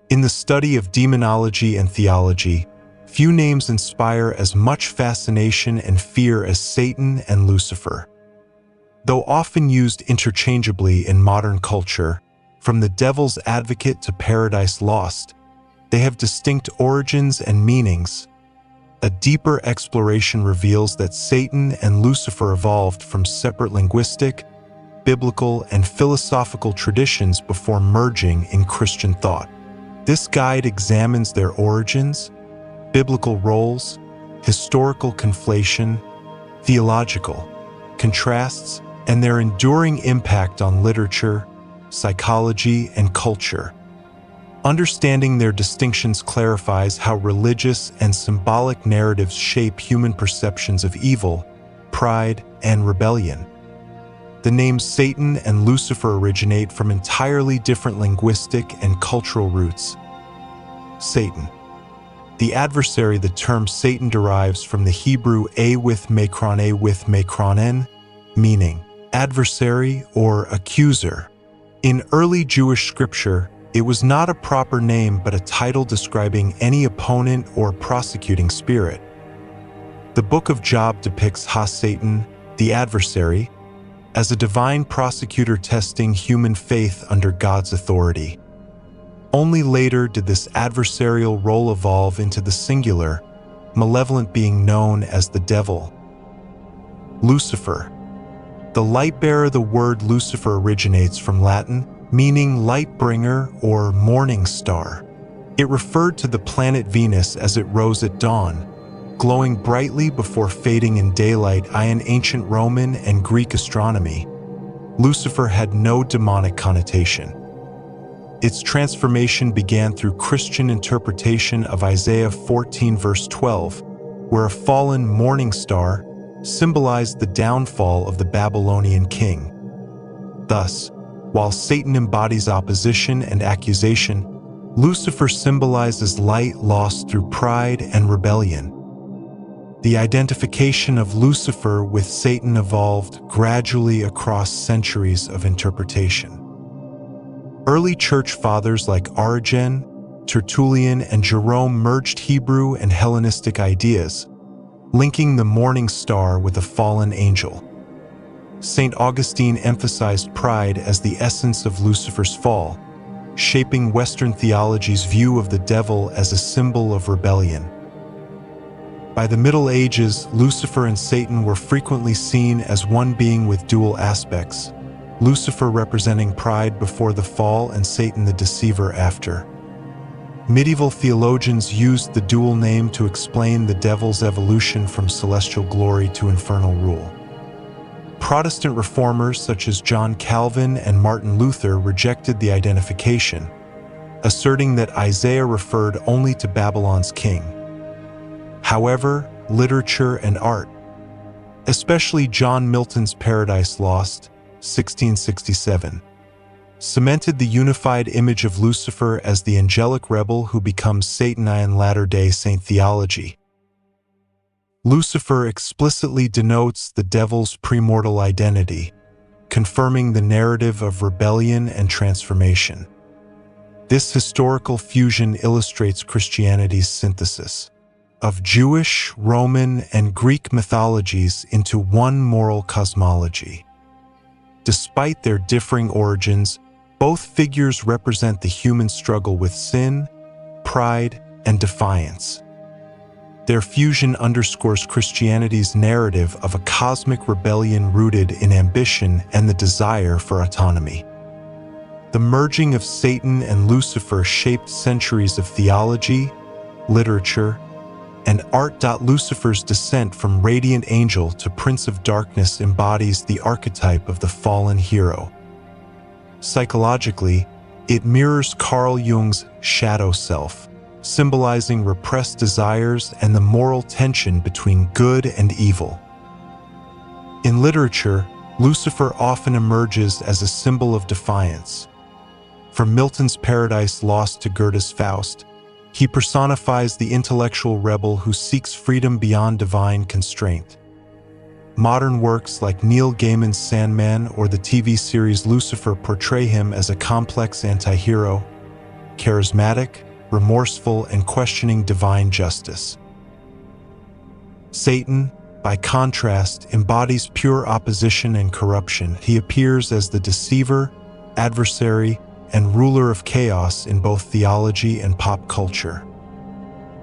In the study of demonology and theology, few names inspire as much fascination and fear as Satan and Lucifer. Though often used interchangeably in modern culture, from the devil's advocate to paradise lost, they have distinct origins and meanings. A deeper exploration reveals that Satan and Lucifer evolved from separate linguistic, biblical, and philosophical traditions before merging in Christian thought. This guide examines their origins, biblical roles, historical conflation, theological contrasts, and their enduring impact on literature, psychology, and culture. Understanding their distinctions clarifies how religious and symbolic narratives shape human perceptions of evil, pride, and rebellion. The names Satan and Lucifer originate from entirely different linguistic and cultural roots. Satan. The adversary. The term Satan derives from the Hebrew a with makronen, meaning adversary or accuser. In early Jewish scripture, it was not a proper name but a title describing any opponent or prosecuting spirit. The Book of Job depicts Satan, the adversary, as a divine prosecutor testing human faith under God's authority. Only later did this adversarial role evolve into the singular, malevolent being known as the devil. Lucifer. The light-bearer. The word Lucifer originates from Latin, meaning light-bringer or morning star. It referred to the planet Venus as it rose at dawn, glowing brightly before fading in daylight. In ancient Roman and Greek astronomy, Lucifer had no demonic connotation. Its transformation began through Christian interpretation of Isaiah 14 verse 12, where a fallen morning star symbolized the downfall of the Babylonian king. Thus, while Satan embodies opposition and accusation, Lucifer symbolizes light lost through pride and rebellion. The identification of Lucifer with Satan evolved gradually across centuries of interpretation. Early church fathers like Origen, Tertullian, and Jerome merged Hebrew and Hellenistic ideas, linking the morning star with a fallen angel. St. Augustine emphasized pride as the essence of Lucifer's fall, shaping Western theology's view of the devil as a symbol of rebellion. By the Middle Ages, Lucifer and Satan were frequently seen as one being with dual aspects, Lucifer representing pride before the fall and Satan the deceiver after. Medieval theologians used the dual name to explain the devil's evolution from celestial glory to infernal rule. Protestant reformers such as John Calvin and Martin Luther rejected the identification, asserting that Isaiah referred only to Babylon's king. However, literature and art, especially John Milton's Paradise Lost, 1667, cemented the unified image of Lucifer as the angelic rebel who becomes Satan in Latter-day Saint theology. Lucifer explicitly denotes the devil's premortal identity, confirming the narrative of rebellion and transformation. This historical fusion illustrates Christianity's synthesis of Jewish, Roman, and Greek mythologies into one moral cosmology. Despite their differing origins, both figures represent the human struggle with sin, pride, and defiance. Their fusion underscores Christianity's narrative of a cosmic rebellion rooted in ambition and the desire for autonomy. The merging of Satan and Lucifer shaped centuries of theology, literature, and art. Lucifer's descent from radiant angel to prince of darkness embodies the archetype of the fallen hero. Psychologically, it mirrors Carl Jung's shadow self, symbolizing repressed desires and the moral tension between good and evil. In literature, Lucifer often emerges as a symbol of defiance. From Milton's Paradise Lost to Goethe's Faust, he personifies the intellectual rebel who seeks freedom beyond divine constraint. Modern works like Neil Gaiman's Sandman or the TV series Lucifer portray him as a complex anti-hero, charismatic, remorseful, and questioning divine justice. Satan, by contrast, embodies pure opposition and corruption. He appears as the deceiver, adversary, and ruler of chaos in both theology and pop culture.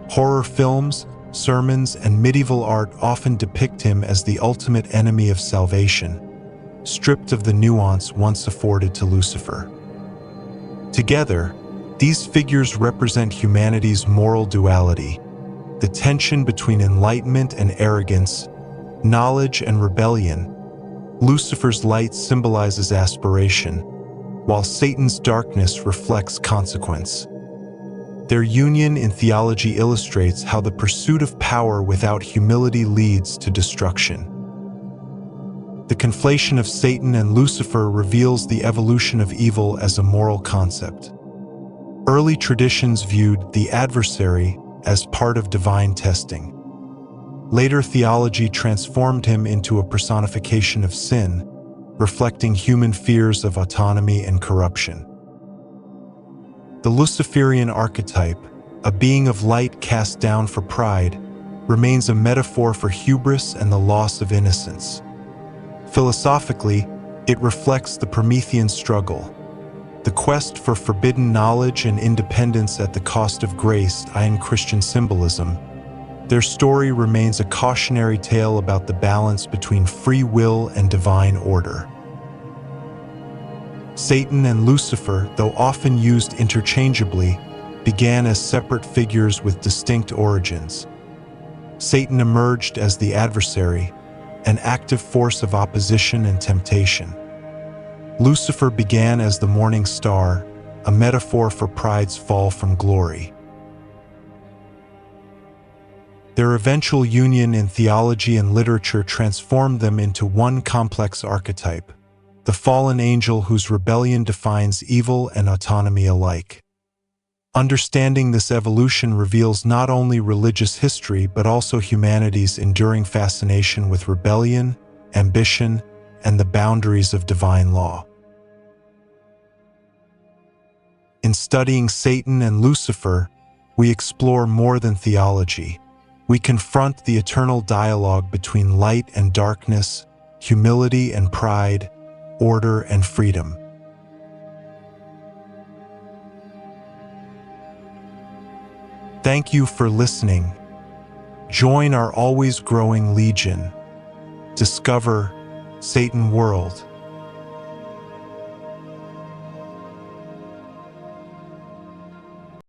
Horror films, sermons, and medieval art often depict him as the ultimate enemy of salvation, stripped of the nuance once afforded to Lucifer. Together, these figures represent humanity's moral duality, the tension between enlightenment and arrogance, knowledge and rebellion. Lucifer's light symbolizes aspiration, while Satan's darkness reflects consequence. Their union in theology illustrates how the pursuit of power without humility leads to destruction. The conflation of Satan and Lucifer reveals the evolution of evil as a moral concept. Early traditions viewed the adversary as part of divine testing. Later theology transformed him into a personification of sin, reflecting human fears of autonomy and corruption. The Luciferian archetype, a being of light cast down for pride, remains a metaphor for hubris and the loss of innocence. Philosophically, it reflects the Promethean struggle, the quest for forbidden knowledge and independence at the cost of grace. In Christian symbolism, their story remains a cautionary tale about the balance between free will and divine order. Satan and Lucifer, though often used interchangeably, began as separate figures with distinct origins. Satan emerged as the adversary, an active force of opposition and temptation. Lucifer began as the morning star, a metaphor for pride's fall from glory. Their eventual union in theology and literature transformed them into one complex archetype, the fallen angel whose rebellion defines evil and autonomy alike. Understanding this evolution reveals not only religious history but also humanity's enduring fascination with rebellion, ambition, and the boundaries of divine law. In studying Satan and Lucifer, we explore more than theology. We confront the eternal dialogue between light and darkness, humility and pride, order and freedom. Thank you for listening. Join our always growing legion. Discover Satan World.